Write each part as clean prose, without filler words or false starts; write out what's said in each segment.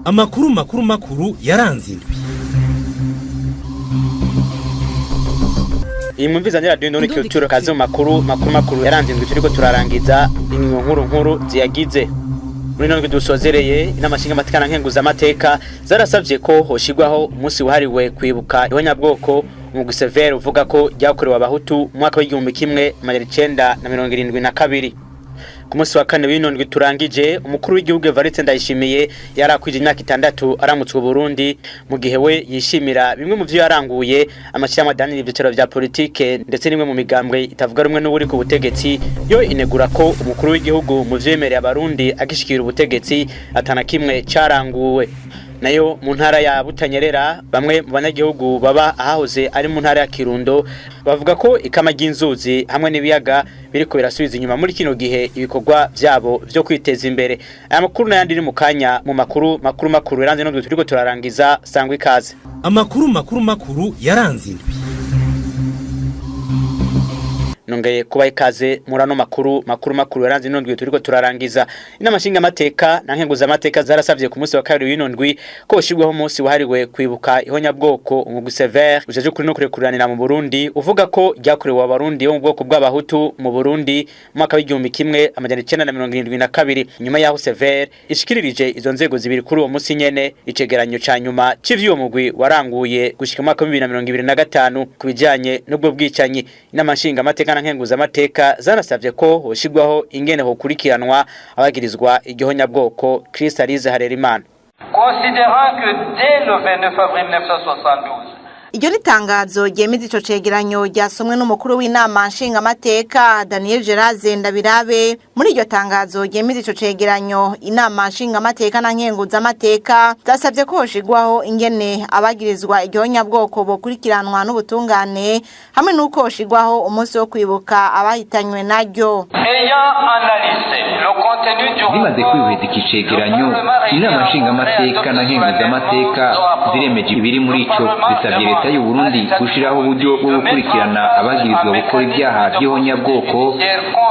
Amakuru makuru yaranze indwi. Iyi mwumvizanira dundo culture kazi mu makuru yaranze indwi turiko turarangiza inkuru ziyagize. Muri none dusozereye inamashinga matikana nkenguza amateka zarasavye ko hoshigwaho umunsi wahariwe kwibuka ihonyabwoko umugwi Severe uvuga ko ryakorewe abahutu mu mwaka w'1972. Ku munsi wa kane w'inondwi turangije umukuru w'igihugu Evariste Ndayishimiye yarakwije imyaka 6 aramutswe Burundi mu gihe we yishimira bimwe mu vyo yaranguye amashyirahamwe adanira ivyicaro vya politike ndetse nimwe mu migambwe itavuga rumwe n'uburi ku butegetsi yo inegura ko umukuru w'igihugu mu vyemereye abarundi agishikira ubutegetsi atana kimwe caranguwe. Nayo mu ntara ya Butanyerera bamwe mu banyagihugu baba ahahoze ari mu ntara ya Kirundo bavuga ko ikama ry'inzuzi hamwe n'ibiyaga biriko birasubiza inyuma muri kino gihe ibikorwa vyabo vyo kwiteza imbere. Aya makuru nayandi ni mu kanya mu makuru yaranze no turiko turarangiza sangwa ikaze. Amakuru yaranze indwi. Nongeye kuba ikaze murano makuru yaranze inondwi turiko turarangiza. Inamashinga amateka na nkenguza amateka zarasavye ku munsi wa kabiri w'inondwi ko hoshigwaho umunsi wahariwe kwibuka ihonyabwoko umugwi Severe ujeje kuri no kurekuranira mu Burundi uvuga ko ryakorewe abarundi bo mu bwoko bw'abahutu mu Burundi mu mwaka w'1972. Nyuma yaho Severe ishikiririje izo nzego zibiri kuri uwo munsi nyene icegeranyo ca nyuma c'ivyo mugwi waranguye gushika mu mwaka wa 2025 kubijanye n'ubwo bwicanyi. Inamashinga amateka nkenguza amateka zanasavye ko hoshigwaho ingene ho kurikiranwa abagirizwa igihonyabwoko Kristalize Harerimana. Considérant que dès le 29 avril 1972 Iryo ritangazo ryemeza ico cegeranyo ryasomwe n'umukuru w'inama nshinga amateka Daniel Gerard Ndabirabe. Muri iryo tangazo ryemeza ico cegeranyo inama nshinga amateka na nkenguza amateka zasavye ko hoshigwaho ingene abagirizwa igihonyabwoko bokurikiranwa n'ubutungane hamwe nuko hoshigwaho umunsi wo kwibuka abahitanywe naryo. Zimaze kwihweza ikicegeranyo inama nshinga amateka na nkenguza amateka ziremeje ibiri muri ico bisabye leta y'u Burundi gushiraho uburyo bwo gukurikirana abagirizwa gukora ibyaha by'ihonyabwoko.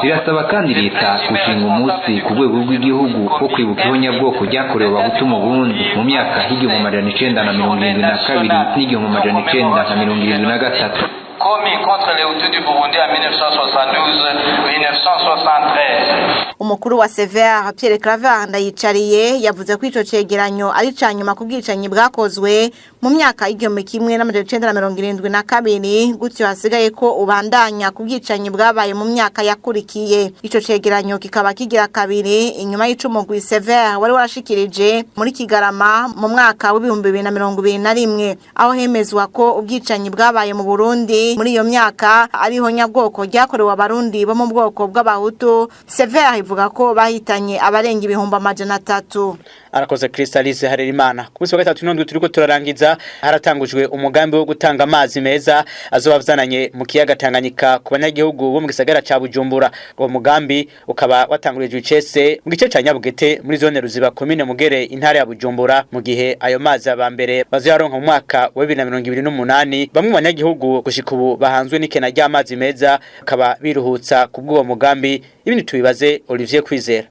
Birasaba kandi leta gushinga umunsi ku rwego rw'igihugu wo kwibuka ihonyabwoko ryakorewe abahutu mu Burundi mu myaka y'1972 n'1973 commis contre les Hutus du Burundi en 1972-1973. Umukuru wa Severe Pierre Claver Ndayicariye yavuze ko ico cegeranyo ari canyuma kubwicanyi bwakozwe mu myaka y'1972 gutyo hasigaye ko ubandanya kubwicanyi bwabaye mu myaka yakurikiye. Ico cegeranyo kikaba kigira kabiri inyuma y'icumugwi Severe wari warashikirije muri Kigarama mu mwaka wa 2021 aho hemezwa ko ubwicanyi bwabaye mu Burundi muri iyo myaka ariho nyabwoko ryakorewe abarundi bo mu bwoko bw'abahutu. Severe ivuga ko bahitanye abarenga ibihumbi 300. Arakoze Kristalize Harerimana. Ku munsi wa gatatu n'indwi turiko turarangiza haratangujwe umugambi wo gutanga amazi meza azobavyananye mu kiyaga Tanganyika ku banyagihugu bo mu gisagara ca Bujumbura. Uwo mugambi ukaba watangurijwe icese mu gice ca Nyabugete muri zone Ruziba commune Mugere intara ya Bujumbura mu gihe ayo mazi abambere bazoyaronka mu mwaka wa 2028. Bamwe mu banyagihugu gushika ubu bahanzwe n'ikena ry'amazi meza akaba biruhutsa kubw'uwo mugambi. Ibindi tubibaze Olivier Kwizera.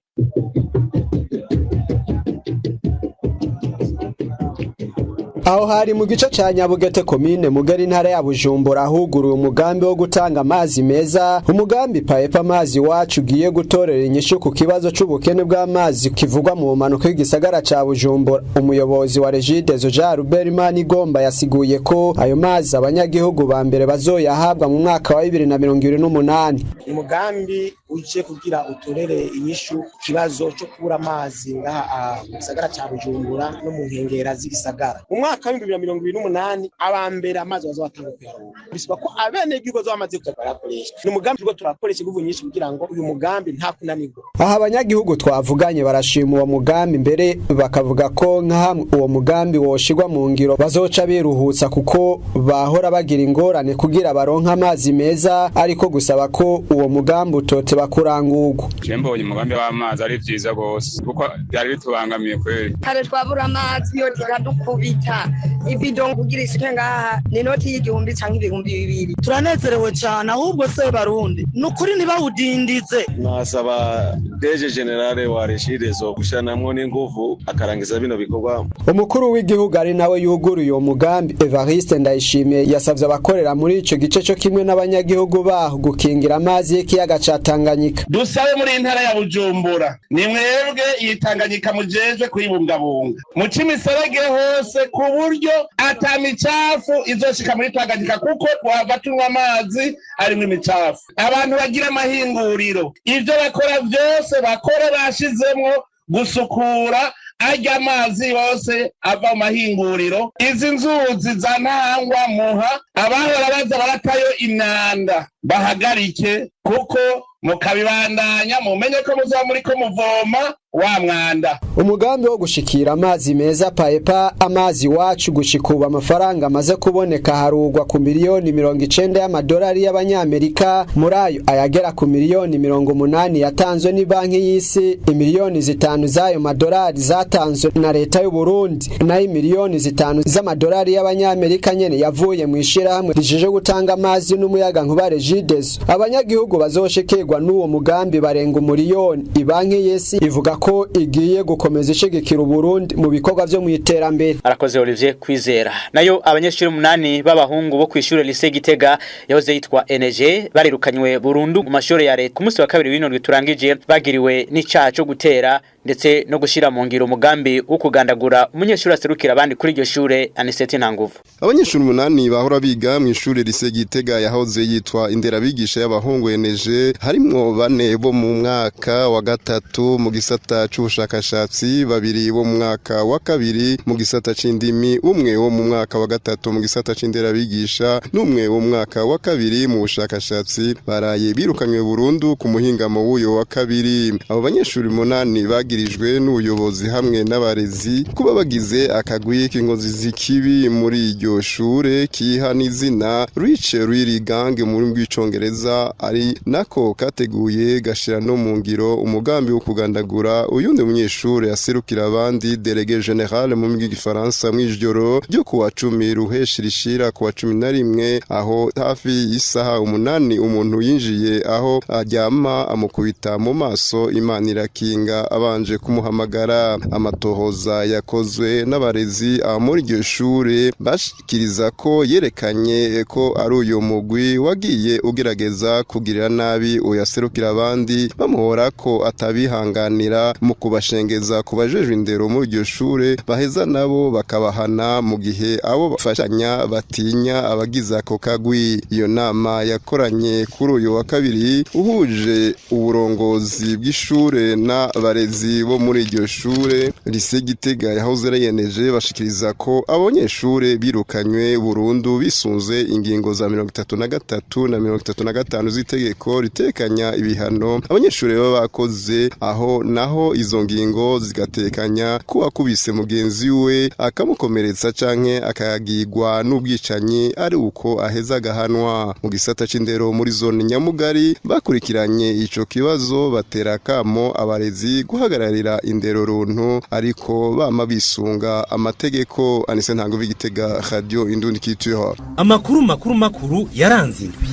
Aho hari mu gice ca Nyabugete commune Mugari intara ya Bujumbura huguruye umugambi wo gutanga amazi meza. Umugambi Paepa amazi wacu ugiye gutorera inyishu ku kibazo c'ubukene bw'amazi kivugwa mu manuko y'igisagara ca Bujumbura. Umuyobozi wa Regideso Jean Robert Manigomba yasiguye ko ayo mazi abanyagihugu ba mbere bazoyahabwa mu mwaka wa 2028. Umugambi uje kugira utorere inyishu kibazo cyo kubura amazi ngaha mu gisagara ca Bujumbura no mu nkengera z'igisagara. Mwaka 2028 abambere amazi bazatanga kuyaronka. Bisaba ko abene gigo zamaze kugarakoresha. Ni umugambi rwo turakoresha guvu nyinshi kugira ngo uyu mugambi nta kunanirwa. Aha abanyagihugu twavuganye barashima uwo mugambi mbere bakavuga ko nkahamwe uwo mugambi woshigwa mu ngiro bazoca biruhutsa kuko bahora bagira ingorane kugira baronka amazi meza ariko gusaba ko uwo mugambi utote bakurangurwa. Jembo uyu mugambi w'amazi ari vyiza gose kuko byari bitubangamiye kweri. Kare twabura amazi yo tiradukubita ngaha ibido kugira isike ngaha ni noti y'igihumbi cyangwa ibihumbi bibiri. Turanezerewe cyane ahubwo se barundi nukuri ntibawudindize. Nasaba Deje Generale wa Reshidezo gushanamwo n'inguvu akarangiza bino bikorwa. Umukuru w'igihugu ari nawe yuguruye uwo mugambi Evariste Ndayishimiye yasavye abakorera muri ico gice cyo kimwe n'abanyagihugu baho gukingira amazi y'ikiyaga ca Tanganyika. Dusabe muri intara ya Bujumbura ni mwebwe yitanganyika mujejwe kuyibungabunga mu Cimiserege hose ku buryo atamicafu izoshika muri Tanganyika kuko twava tunywa amazi ari mu imicafu. Abantu bagira amahinguriro ivyo bakora byose bakora bashizemwo gusukura ajya amazi yose ava mu mahinguriro. Izi nzuzi za Ntahangwa, Muha abahora baza baratayo imyanda bahagarike kuko mukabibandanya mumenye ko muzaba muriko muvoma wa mwanda. Umugambi wo gushikira amazi meza paepa amazi wacu gushikuba amafaranga amaze kuboneka harugwa ku miliyoni 90 y'amadolari y'abanyamerika, muri ayo ayagera ku miliyoni 80 yatanzwe ni banki y'isi, imiliyoni 5 z'ayo madolari zatanzwe na leta y'u Burundi, nayo miliyoni 5 z'amadolari y'abanyamerika nyene yavuye mu ishirahamwe rijeje gutanga amazi n'umuyaga nkuba Regideso. Abanyagihugu bazoshikirwa n'uwo mugambi barenga umuliyoni. Ibanki y'isi ivuga ko igiye gukomeza ishigikira Burundi mu bikorwa vyo mu iterambere. Arakoze Olivier Kwizera. Nayo abanyeshuri 8 b'abahungu bo kw'ishure Lycée Gitega yahoze yitwa NG barirukanywe burundu mu mashuri ya leta ku munsi wa kabiri w'inondwe turangije bagiriwe n'icaha cyo gutera ndetse no gushira mu ngiro umugambi wo kugandagura umunyeshuri aserukira abandi kuri iryo shure Aniseti Ntanguvu. Abanyeshuri 8 bahora biga mu ishure Lycée Gitega yahoze yitwa Inderabigisha y'abahungu NG harimwo 4 bo mu mwaka wa gatatu mu gisata c'ubushakashatsi, 2 bo mu mwaka wa kabiri mu gisata c'indimi, 1 wo mu mwaka wa gatatu mu gisata c'inderabigisha n'umwe wo mu mwaka wa kabiri mu bushakashatsi baraye birukanywe burundu ku muhingamo w'uyo wa kabiri. Abo banyeshuri 8 bagirijwe n'ubuyobozi hamwe n'abarezi kuba bagize akagwi k'ingozi z'ikibi muri iryo shure kiha n'izina Rich Really Gang mu rurimi rw'icongereza, ari nako kateguye gashira no mu ngiro umugambi wo kugandagura uyundi munyeshure aserukira abandi Délégué Général mu rurimi rw'igifaransa mw'ijoro ryo kuwa 10 ruheshi rishira kuwa 11 aho hafi y'isaha 8 umuntu yinjiye aho aryama amukubita mu maso, Imana irakinga abanje kumuhamagara. Amatohoza yakozwe n'abarezi muri iryo shure bashikiriza ko yerekanye ko ari uyo mugwi wagiye ugerageza kugirira nabi uyaserukira abandi bamuhora ko atabihanganira mu kubashengeza kubajejwe indero muri iryo shure baheza nabo bakabahana mu gihe abo bafashanya batinya abagiza ako kagwi. Iyo nama yakoranye kuri uyu wa kabiri uhuje uburongozi bw'ishure n'abarezi bo muri iryo shure Lycée Gitega yahoze yeneje bashikiriza ko abanyeshure birukanywe burundu bisunze ingingo za 33 na 35 z'itegeko ritekanya ibihano abanyeshure baba bakoze, aho naho izo ngingo zigatekanya ko akubise mugenzi we akamukomeretsa canke akagirwa n'ubwicanyi ari uko aheza gahanwa. Mu gisata c'indero muri zone Nyamugari bakurikiranye ico kibazo batera kamo abarezi guhagararira indero runtu ariko bama bisunga amategeko. Anise Ntanguvu Gitega, Radio Indundi Culture. Amakuru makuru yaranze indwi.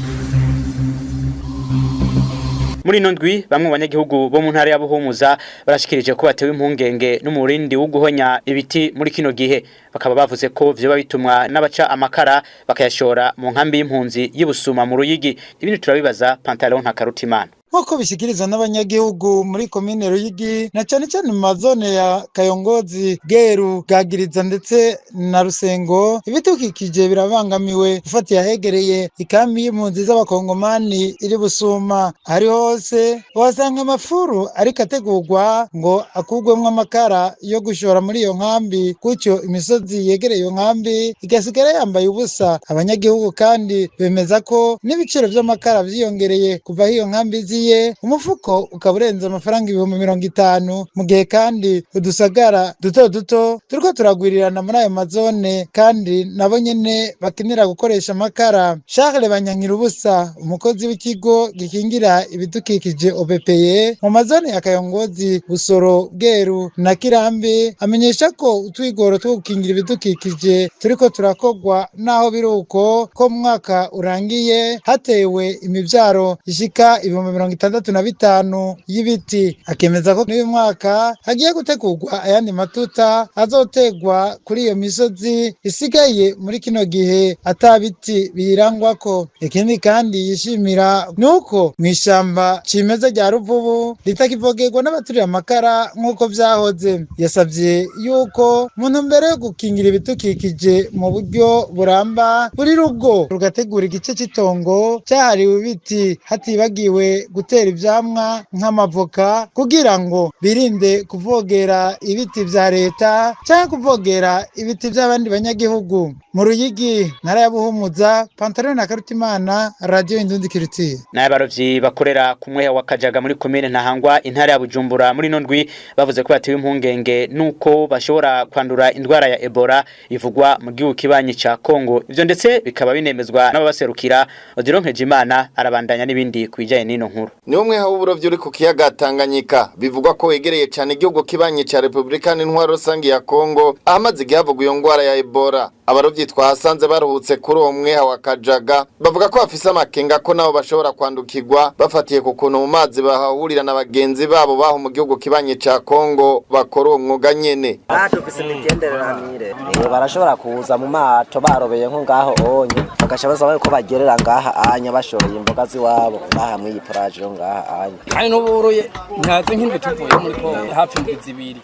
Muri nondwi bamwe mu banyagihugu bo mu ntara ya Buhumuza barashikirije ko batewe impungenge n'umurindi wo guhonya ibiti muri kino gihe, bakaba bavuze ko vyo babitumwa n'abaca amakara bakayashora mu nkambi y'impunzi y'Ibusuma mu Ruyigi. Ibintu turabibaza Pantalon Ntakarutimana. Nk'uko bishikirizwa n'abanyagihugu muri komine Ruyigi na cyane cyane mu mazone ya Kayongozi, Bweru, Bwagiriza ndetse na Rusengo, ibitukikije birabangamiwe ufatiye ahegereye ikambi y'impunzi z'abakongomani iri Busuma. Hari hose wasanga amafuru ariko ategurwa ngo akugwemwo amakara yo gushora muri iyo nkambi, gutyo imisozi yegereye iyo nkambi igasigara yambaye ubusa. Abanyagihugu kandi bemeza ko n'ibiciro vy'amakara vyiyongereye kuva iyo nkambi udahiye umufuko ukaba urenze amafaranga 50,000 mu gihe kandi udusagara duto duto turiko turagwirirana muri ayo mazone kandi nabo nyene bakenera gukoresha amakara. Charles Banyankirubusa umukozi w'ikigo gikingira ibidukikije OBPE mu mazone ya Kayongozi, Busoro, Bweru na Kirambi amenyesha ko utwigoro two gukingira ibidukikije turiko turakogwa naho biruko ko mwaka urangiye hatewe imivyaro ishika 65,000 y'ibiti. Akemeza ko n'uyu mwaka hagiye gutegurwa ayandi matuta azotegwa kuri iyo misozi isigaye muri kino gihe atabiti biyirangwako. Ikindi kandi yishimira nuko mw'ishamba cimeza rya Ruvubu ritakivogerwa n'abaturiye amakara nk'uko vyahoze. Yasavye yuko muntu mbere yo gukingira ibitukikije mu buryo buramba buri rugo rugategura igice cy'itongo cyahariwe ibiti hatibagiwe gutera ivyamwa nk'amavoka kugira ngo birinde kuvogera ibiti vya leta cyangwa kuvogera ibiti by'abandi banyagihugu. Mu Ruyigi ntara ya Buhumuza, Pantalon na Karutimana, Radio Indundi Kiritiye. N'abarovyi bakorera ku mweha wa Kajaga muri komine Ntahangwa intara ya Bujumbura muri nondwi bavuze ko batewe impungenge nuko bashobora kwandura indwara ya Ebola ivugwa mu gihugu kibanyi ca Kongo. Ivyo ndetse bikaba binemezwa n'ababaserukira. Odironkeje Imana arabandanya n'ibindi kwijanye n'ino nkuru. Ni umwe w'uburovyi uri ku kiyaga Tanganyika bivugwa ko wegereye cyane igihugu kibanyi ca Republika n'intwaro rusangi ya Kongo ahamaze gihavugwa iyo ngwara ya Ebola. Abarovyi twahasanze baruhutse kuri uwo mweha wa Kajaga bavuga ko bafise amakenga ko nabo bashobora kwandukirwa bafatiye ku kuntu mu mazi bahahurira na bagenzi babo baho mu gihugu kibanyi ca Kongo bakora uwo mwuga nyene. Dufise imigenderanire barashobora kuza mu mato barobeye nko ngaho onye bagasha basaba ko bagerera ngaha anya bashoreye imboga ziwabo ngaha mu yipraje ngaha anya kandi n'uburuye ntaze nk'indi tuvuye muri Kongo hafi y'ibiri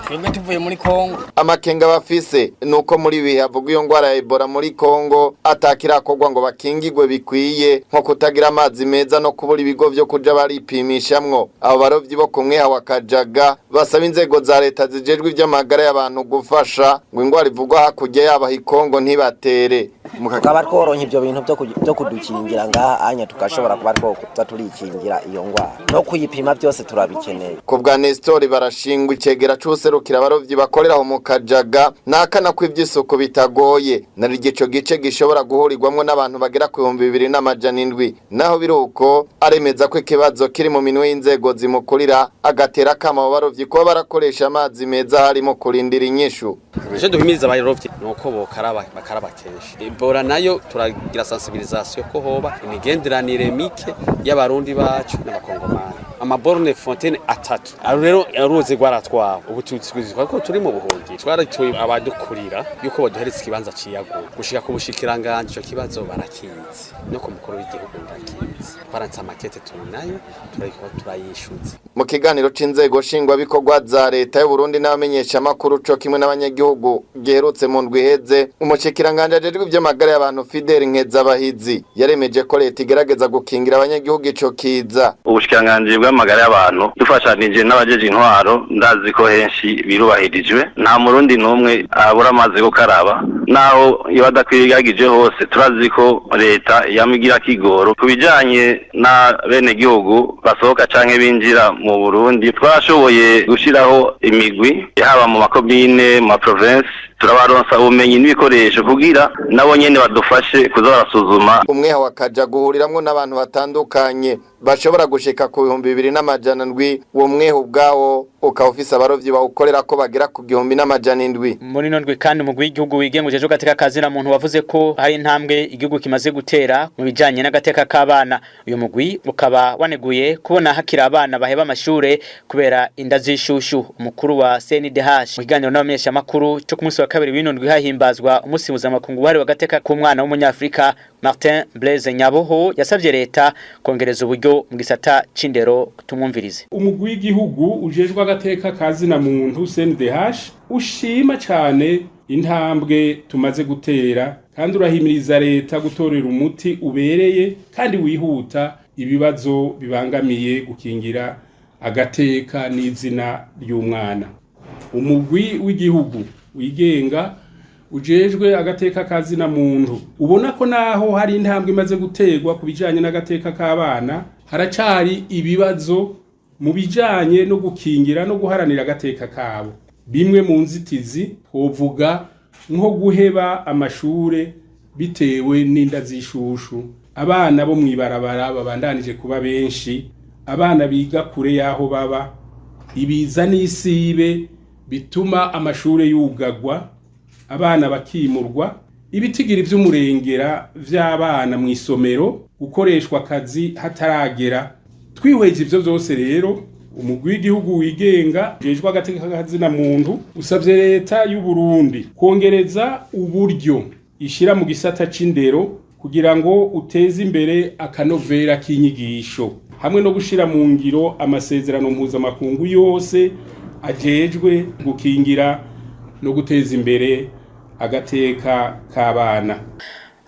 twebwe tuvuye muri Kongo. Amakenga bafise nuko muri bihe havugwa iyo ngwara ya Ebola muri Kongo atakirakorwa ngo bakingigwe bikwiye nko kutagira amazi meza no kubura ibigo vyo kuja baripimishamwo. Abo barovyi bo kumwe wa Kajaga basaba inzego za leta zijejwe ivy'amagara y'abantu gufasha ngo ingwara ivugwa hakurya yaba hikongo ntibatere. Mukaba tworonka ivyo bintu byo kudukingira ngaha anya tukashobora kuba twokuza turikingira iyo ngwara no kuyipima byose turabikeneye. Ku bwa Nestor barashingwa icegera c'userukira abarovyi bakorera ho mu Kajaga nakana ko ivy'isuku bitagoye nari igico gice gishobora guhurirwamwo n'abantu bagera ku 2700 naho biruko aremeza ko ikibazo kiri mu minwe y'inzego zimukurira agatera kama barovyi ko barakoresha amazi meza harimo kurindira inyishu. Je duhimiriza abarovyi nuko bokaraba kenshi. Ebola nayo turagira sensibilisation ko hoba imigenderanire mike y'abarundi bacu n'abakongomani. Amaborne fontaine atatu. Rero aruze gwaratwawe. Ubu tuzizwa ko turi mu buhungi. Twaratuye abadukurira yuko baduhereza ikibanza ciyago. Gushika ku bushikiranganje ico kibazo barakizi. No ku mukuru w'igihugu ndakizi. Twaranze amakete tunayo turayishuza. Mu kiganiro c'inzego shingwa bikorwa za leta y'u Burundi n'abamenyesha makuru co kimwe n'abanyagihugu giherutse mu ndwi heze umushikiranganje ajejwe ivy'amagara y'abantu Fidel Nkezabahizi yaremeje ko leta igerageza gukingira abanyagihugu ico kiza. Ubushikiranganje bw'amagara y'abantu dufashanije n'abajeje intwaro ndazi ko henshi birubahirijwe nta murundi numwe abura amazi gukaraba naho ibadakwirigagije hose turazi ko leta yamigira kigoro kubijanye na bene gihugu basohoka canke binjira mu Burundi twashoboye gushiraho imigwi haba mu makomine mu province turabaronsa ubumenyi n'ibikoresho kugira nabo nyene badufashe kuza barasuzuma. Umweha wa Kajaga guhuriramwo n'abantu batandukanye bashobora gushika ku 2700 uwo mweha ubwawo ukaba ufise abarovyi bawukorera ko bagera ku 1700. Muri nondwe kandi umugwi w'igihugu wigengujeje gateka kazira muntu wavuze ko hari intambwe igihugu kimaze gutera mu bijanye n'agateka k'abana. Uyu mugwi ukaba waneguye kubona hakira abana baheba amashure kubera inda zishushu. Umukuru wa CNDH mu kiganiro n'abamenyesha makuru cyo ku munsi wa kabiri w'inondwe hahimbazwa umunsi mpuzamakungu wari wagateka k'umwana w'umunyafrika Martin Blaise Nyaboho yasavye leta kongereza uburyo mu gisata c'indero tumwumvirize. Umugwi w'igihugu ujejwe agateka kazina muntu CNDH ushima cyane intambwe tumaze gutera kandi urahimiriza leta gutorera umuti ubereye kandi wihuta ibibazo bibangamiye gukingira agateka n'izina ry'umwana. Umugwi w'igihugu wigenga ujejwe agateka kazina muntu ubona ko naho hari intambwe imaze gutegwa kubijanye n'agateka k'abana haracari ibibazo mu bijanye no gukingira no guharanira agateka kabo. Bimwe mu nzitizi twovuga nko guheba amashure bitewe n'inda zishushu, abana bo mwibarabara babandanije kuba benshi, abana biga kure yaho baba, ibiza n'isibe bituma amashure yugagwa, abana bakimurwa, ibitigiri vy'umurengera vy'abana mu isomero, gukoreshwa akazi hataragera. Twihweje ivyo vyose rero, umugwi w'igihugu wigenga ujejwe agateka kazina muntu usavye leta y'u Burundi kongereza uburyo ishira mu gisata c'indero kugira ngo uteze imbere akanovera k'inyigisho, hamwe no gushira mu ngiro amasezerano mpuzamakungu yose ajejwe gukingira no guteza imbere agateka k'abana.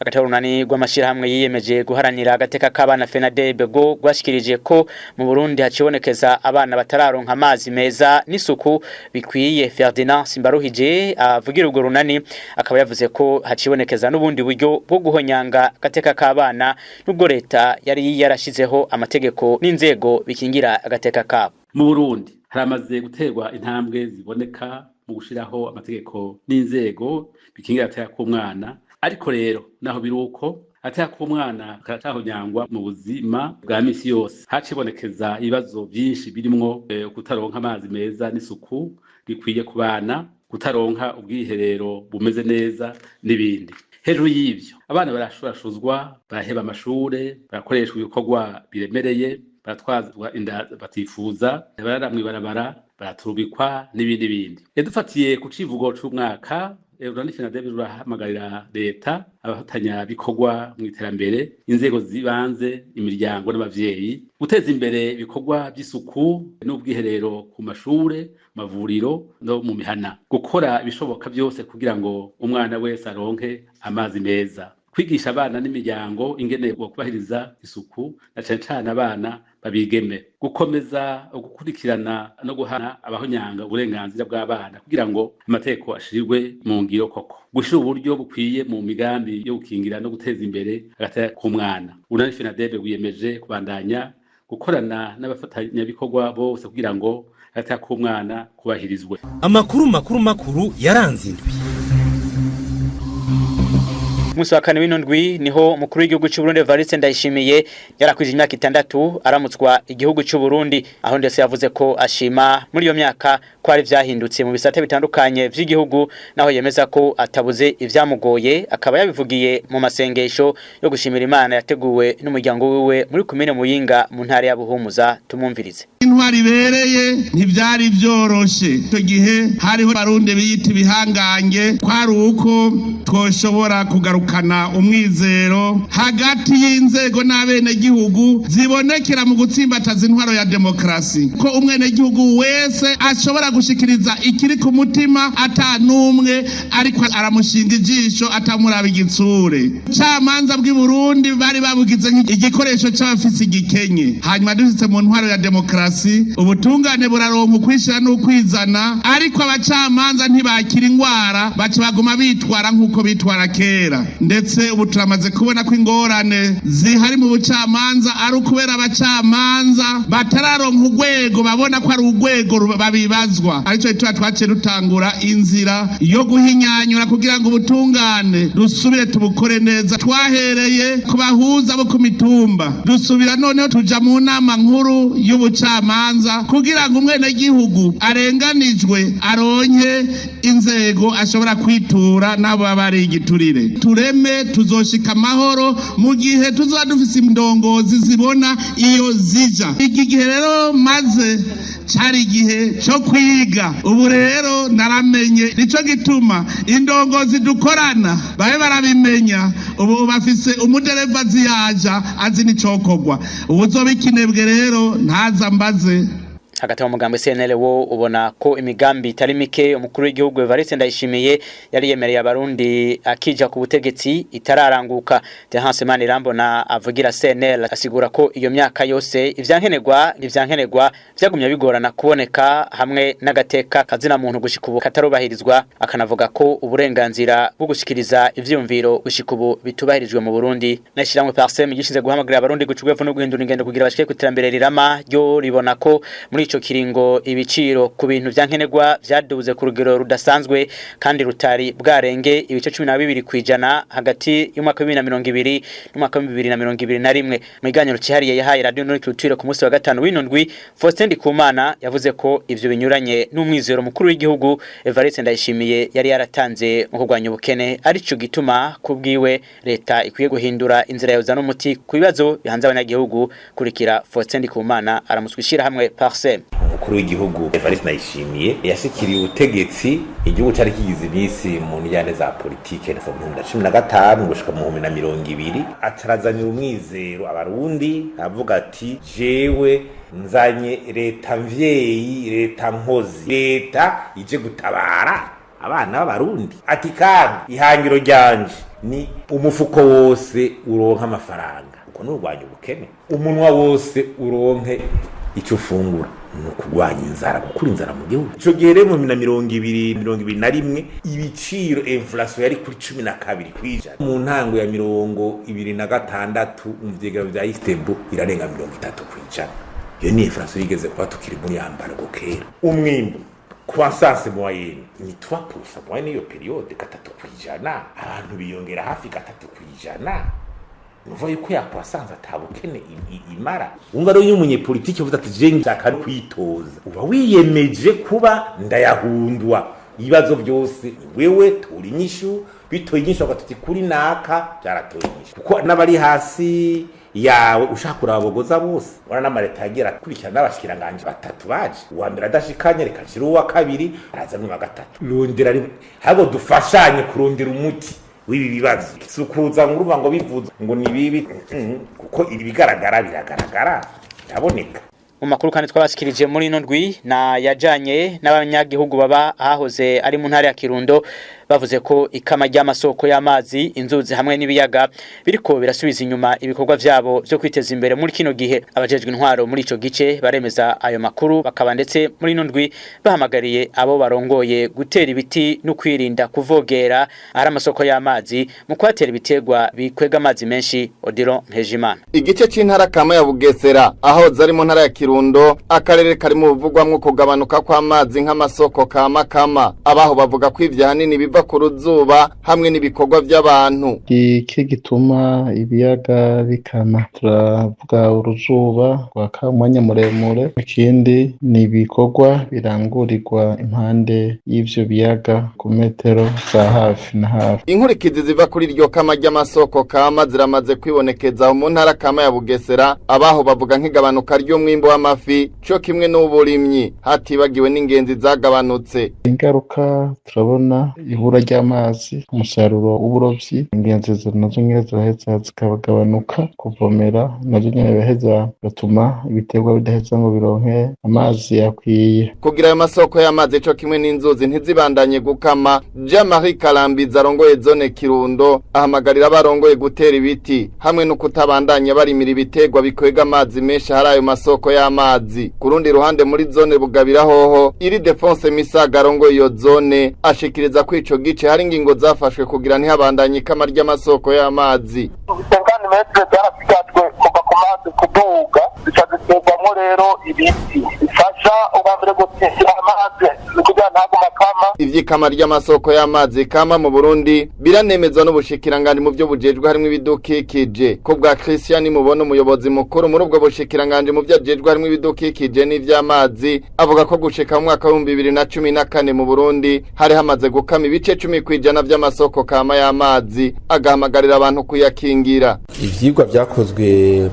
Agatarunani rw'amashirahamwe yiyemeje guharanira agateka k'abana FENADEB go gwashikirije ko mu Burundi hacibonekeza abana batararonka amazi meza n'isuku bikwiye. Ferdinand Simbaruhije avugira urwo runani akaba yavuze ko hacibonekeza n'ubundi buryo bwo guhonyanga agateka k'abana nubwo leta yari yarashizeho amategeko n'inzego bikingira agateka kabo. Mu Burundi haramaze guterwa intambwe ziboneka mu gushiraho amategeko n'inzego bikingira agateka k'umwana. Ariko rero naho biruko ataka k'umwana katahonyangwa mu buzima bwa misi yose hacibonekeza ibibazo byinshi birimwo kutaronka amazi meza n'isuku bikwiye ku bana, kutaronka ubwiherero bumeze neza n'ibindi. Hejuru y'ivyo abana barashurashuzwa, baraheba amashure, barakoreshwa ibikorwa biremereye, baratwazwa inda batifuza, bararamwe barabara, baraturubikwa n'ibindi bindi. Dufatiye ku civugo c'umwaka Urani FENADEB rurahamagarira leta abafatanya bikorwa mu iterambere, inzego zibanze, imiryango n'abavyeyi guteza imbere ibikorwa by'isuku n'ubwiherero ku mashure, mavuriro no mu mihana, gukora ibishoboka byose kugira ngo umwana wese aronke amazi meza, kwigisha abana n'imiryango ingene kubahiriza isuku na cyane cyane abana babigeme, gukomeza gukurikirana no guhana abahonyanga uburenganzira bw'abana kugira ngo amategeko ashirwe mu ngiro koko, gushira uburyo bukwiye mu migambi yo gukingira no guteza imbere agateka k'umwana. Urani FENADEB wiyemeje kubandanya gukorana n'abafatanya bikorwa bose kugira ngo agateka k'umwana kubahirizwe. Amakuru makuru yaranze indwi. Musi wa kane w'indwi niho umukuru w'igihugu cy'u Burundi Evariste Ndayishimiye yarakwije imyaka 6 aramutswa igihugu cy'u Burundi, aho ndetse yavuze ko ashima muri iyo myaka ko ari vyahindutse mu bisate bitandukanye vy'igihugu, naho yemeza ko atabuze ivyamugoye. Akaba yabivugiye mu masengesho yo gushimira Imana yateguwe n'umuryango wiwe muri komine Muyinga mu ntara ya Buhumuza. Tumumvirize. Intwari bereye ntivyari vyoroshe, icyo gihe hariho barundi biyita ibihangange, kwari uko twoshobora kugarukana umwizero hagati y'inzego n'abene gihugu zibonekera mu gutsimbataza intwaro ya demokrasi, ko umwene gihugu wese ashobora gushikiriza ikiri ku mutima atanumwe ariko aramushinga ijisho atamuraba igitsure. Camanza bw'i Burundi bari babugize igikoresho c'abafisi gikenye. Hanyuma dushitse mu ntwaro ya demokrasi, ubutungane buraronka ukwishira n'ukwizana, ariko abacamanza ntibakira ingwara, baca baguma bitwara nk'uko bitwara kera. Ndetse ubu turamaze kubona ko ingorane zihari mu bucamanza ari ukubera abacamanza batararonka urwego babona ko ari urwego babibazwa. Arico tuba twaciye dutangura inzira yo guhinyanyura kugira ngo ubutungane dusubire tubukore neza. Twahereye ku bahuza bo ku mitumba, dusubira noneho tuja mu nama nkuru y'ubucamanza kugira ngo umwene gihugu arenganijwe aronke inzego ashobora kwitura nabo babari igiturire. Tureme tuzoshika amahoro mu gihe tuzoba dufise indongozi zibona iyo zija. Iki gihe rero maze cari igihe cyo kwiga. Ubu rero naramenye, nico gituma indongozi dukorana babe barabimenya. Ubu bafise umudereva ziyaja azi nicokogwa. Ubu zobikinebwe rero ntaza mbaze. hagati mu mugambi CNL wo ubona ko imigambi itari mike umukuru w'igihugu Evariste Ndayishimiye yari yemereye abarundi akija ku butegetsi itararanguka. Terence Manirambona avugira CNL asigura ko iyo myaka yose ivyankenerwa vyagumya bigorana kuboneka hamwe n'agateka kazina muntu gushika ubu katarubahirizwa, akanavuga ko uburenganzira bwo gushikiriza ivyumviro gushika ubu bitubahirijwe mu Burundi. Nashiramwe Parsem gishinze guhamagarira abarundi gucugwevu no guhindura ingendo kugira bashike ku iterambere rirama ryo ribona ko muri ico kiringo ibiciro ku bintu vyankenerwa vyaduze ku rugero rudasanzwe kandi rutari bwarenge ibice 12 kwijana hagati y'umwaka wa 2020 n'umwaka wa 2021. Mu iganiro cihariye yahaye radio no culture ku munsi wa gatanu w'inondwi, Faustin Ndikumana yavuze ko ivyo binyuranye n'umwizero mukuru w'igihugu Evariste Ndayishimiye yari yaratanze mu kurwanya ubukene, arico gituma kubwiwe leta ikwiye guhindura inzira yoza n'umuti ku bibazo bihanze abanyagihugu. Kurikira Faustin Ndikumana aramuswishira hamwe Parsem. Umukuru w'igihugu Evariste Ndayishimiye yashikiriye ubutegetsi igihugu cyari kigize imisi mu njyane za politike no mu 2015 gushika mu 2020 atarazanira umwizero abarundi avuga ati jewe nzanye leta mvyeyi, leta nkozi, leta ije gutabara abana b'abarundi. Ati kandi ihangiro ryanje ni umufuko wose uronka amafaranga, uko n'urwanya ubukene, umunwa wose uronke icyo ufungura, no kurwanya inzara, gukura inzara mu gihugu. Ico gihe rero mu 2021 ibiciro inflation yari kuri 12 kwijana, mu ntango ya 2026 umvyegero vya Istanbul irarenga 30 kwijana. Iyo ni inflation yigeze kuba tukiri muri yambara gukera. Umwimbu croissance moyenne ni 3% moyenne iyo periode 3 kwijana, abantu biyongera hafi 3 kwijana. Nuva yuko ya croissance atabukene imara. Unga rero umunyepolitike uvuga ati je nshaka kwitoza, uba wiyemeje kuba ndayahundwa ibibazo byose wewe turi nyishu bitoye nyishu agatuti kuri naka byaratoye nyishu, kuko nabari hasi yawe ushaka kurabogoza bose. Wana n'amareta yagira kurikira n'abashikiranganje batatu baje, uwa mbere adashikanye reka nshira uwa kabiri araza n'uwa gatatu, rondera hago dufashanye kurondera umuti wibi bibazo. Sukuza nguruva ngo bivuze ngo ni bibi, kuko ibigaragara biragaragara biraboneka. Mu makuru kandi twabashikirije muri ino ndwi na yajanye n'abanyagihugu baba ahahoze ari mu ntara ya Kirundo, bavuze ko ikama ry'amasoko y'amazi, inzuzi hamwe n'ibiyaga biriko birasubiza inyuma ibikorwa vyabo byo kwiteza imbere muri kino gihe. Abajejwe intwaro muri ico gice baremeza ayo makuru, bakaba ndetse muri ino ndwi bahamagariye abo barongoye gutera ibiti no kwirinda kuvogera ari amasoko y'amazi mu kwatera ibitegwa bikwega amazi menshi. Odilo Nkejimana. Igice c'intara kama ya Bugesera aho zari mu ntara ya Kirundo, akarere kari mu buvugwamwo kugabanuka kw'amazi nk'amasoko kama, abaho bavuga ko ivya hanini biva ku ruzuba hamwe n'ibikorwa by'abantu. Iki gituma ibiyaga bikana, turavuga uruzuba rwaka umwanya muremure, ikindi ni ibikorwa birangurirwa impande y'ivyo biyaga ku metero za hafi na hafi. Inkurikizi ziva kuri iryo kama ry'amasoko kama ziramaze kwibonekeza mu ntara kama ya Bugesera, abaho bavuga nk'igabanuka ry'umwimbo w'amafi cyo kimwe n'uburimyi, hatibagiwe n'ingenzi zagabanutse. Ingaruka turabona ibura ry'amazi, umusaruro w'uburovyi, ingenzi nazo nyene ziraheza zikagabanuka, kuvomera nazo nyene biraheza gatuma ibiterwa bidaheza ngo bironke amazi yakwiye. Kugira ayo masoko y'amazi cyo kimwe n'inzuzi ntizibandanye gukama, Jean-Marie Kalambiza arongoye zone Kirundo ahamagarira abarongoye gutera ibiti hamwe no kutabandanya barimira ibiterwa bikwega amazi menshi hari ayo masoko y'amazi. Kurundi ruhande muri zone Bugabira hoho iri Defonse Misaga arongoye iyo zone ashikiriza ko ico gice hari ingingo zafashwe kugira ntihabandanye ikama ry'amasoko y'amazi. Metro byarasigajwe kuva ku mazi kuduga, bicaziterwamo rero ibiti bifasha ubambere gutesha amazi kugira ntago makama. Ivyikama ry'amasoko y'amazi kama mu Burundi biranemezwa n'ubushikiranganje mu byo bujejwe harimo ibidukikije. Ko bwa Christian mubona umuyobozi mukuru muri ubwo bushikiranganje mu byajejwe harimo ibidukikije n'ivy'amazi, avuga ko gushika mu mwaka wa 2014 mu Burundi hari hamaze gukama ibice 10% by'amasoko kama y'amazi, agahamagarira abantu kuyakingira. Ivyigwa vyakozwe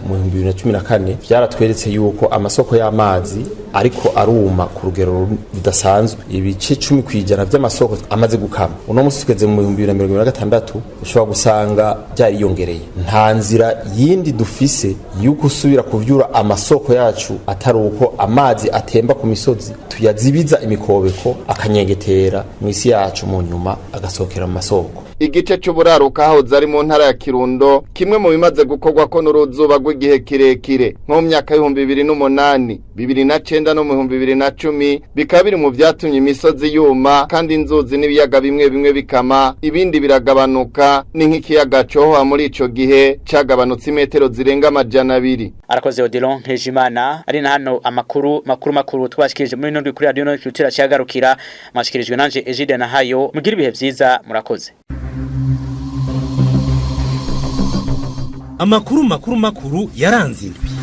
mu 2014 vyaratweretse yuko amasoko y'amazi ariko aruma ku rugero rudasanzwe, ibice 10% ibigega vy'amasoko amaze gukama uno musi tugeze mu 2026 ushobora gusanga byariyongereye nta nzira yindi dufise yuko usubira kuvyura amasoko yacu atari uko amazi atemba ku misozi tuyazibiza imikobeko akanyegetera mu isi yacu mu nyuma agasokera mu masoko. Igice c'uburaruka hahoze ari mu ntara ya Kirundo kimwe mu bimaze gukorwa ko n'uruzuba rw'igihe kirekire nko mu myaka 2008 2009 no mu 2010 bikaba biri mu vyatumye imisozi yuma kandi inzuzi n'ibiyaga bimwe bimwe bikama ibindi biragabanuka ni nk'ikiyaga cohoha muri ico gihe cagabanutse imetero zirenga 200. Arakoze Odilon Hejimana ari na hano makuru twashikirije muri nondwe kuri radio no culture cyagarukira mashikirijwe nanje Egide na hayo mugira ibihe vyiza murakoze. Amakuru yaranze indwi.